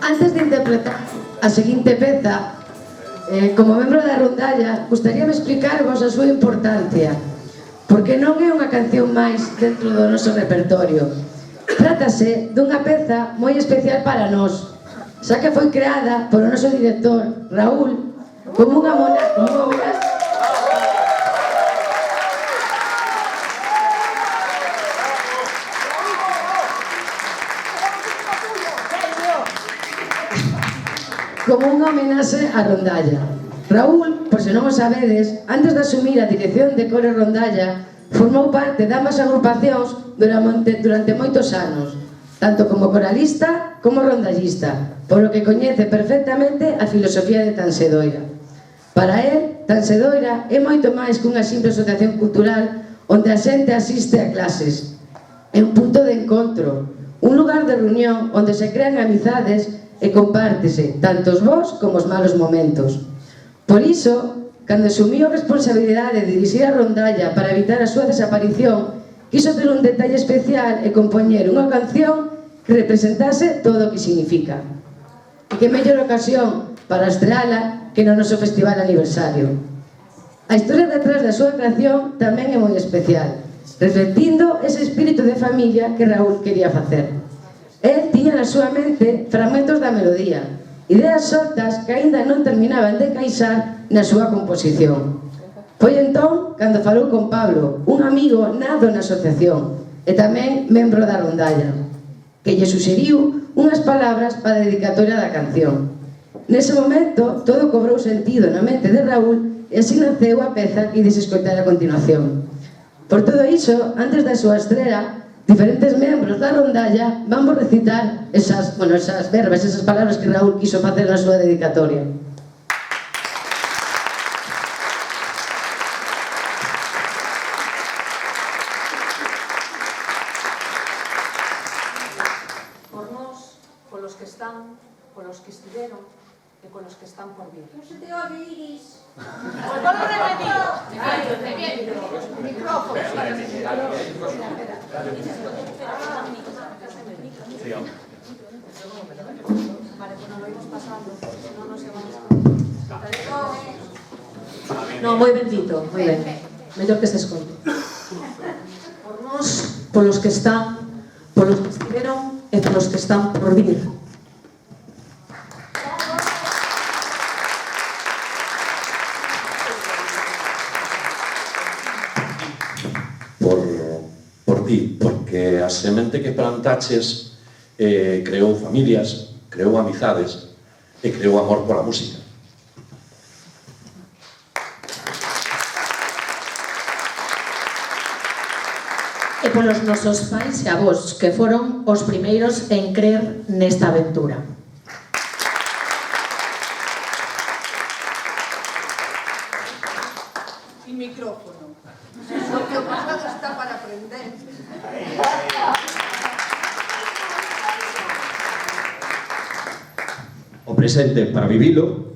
Antes de interpretar a seguinte peza, como membro da rondalla, gustaríame explicarvos a súa importancia, porque non é unha canción máis dentro do noso repertorio. Trátase dunha peza moi especial para nós, xa que foi creada polo noso director, Raúl, como unha homenaxe á rondalla. Raúl, por se non o sabedes, antes de asumir a dirección de Coro Rondalla, formou parte de ambas agrupacións durante moitos anos, tanto como coralista como rondallista, polo que coñece perfectamente a filosofía de Tansedoira. Para él, Tansedoira é moito máis que unha simple asociación cultural onde a xente asiste a clases. É un punto de encontro, un lugar de reunión onde se crean amizades e compártese tanto os bons como os malos momentos. Por iso, cando asumiu a responsabilidade de dirixir a rondalla para evitar a súa desaparición, quiso ter un detalle especial e compoñer unha canción que representase todo o que significa. E que mellor ocasión para estreala que no noso festival aniversario. A historia detrás da súa creación tamén é moi especial, reflectindo ese espírito de familia que Raúl quería facer. El tiña na súa mente fragmentos da melodía, ideas soltas que aínda non terminaban de encaixar na súa composición. Foi entón cando falou con Pablo, un amigo nado na asociación e tamén membro da rondalla, que lle suxeriu unhas palabras para a dedicatoria da canción. Nese momento, todo cobrou sentido na mente de Raúl e así naceu a peza que ides escoitar a continuación. Por todo iso, antes da súa estrela, diferentes membros da rondalla vamos recitar esas verbas, esas palabras que Raúl quiso facer na súa dedicatoria. Por nós, polos que están, polos que estiveron e polos que están por vir. Non se te oye, Iris. Pois vamos repetir. Micrófono. Vale, pues nos lo imos pasando, non nos llevamos. No, moi bendito, moi ben. Mellor que se escoite. Por nós, polos que están, polos que estiveron e polos que están por vir. Por ti, porque a semente que plantaches creou familias, creou amizades e creou amor pola música. E polos nosos pais e avós, que foron os primeiros en crer nesta aventura. Sin micrófono. Lo que o pasado está para aprender. O presente para vivilo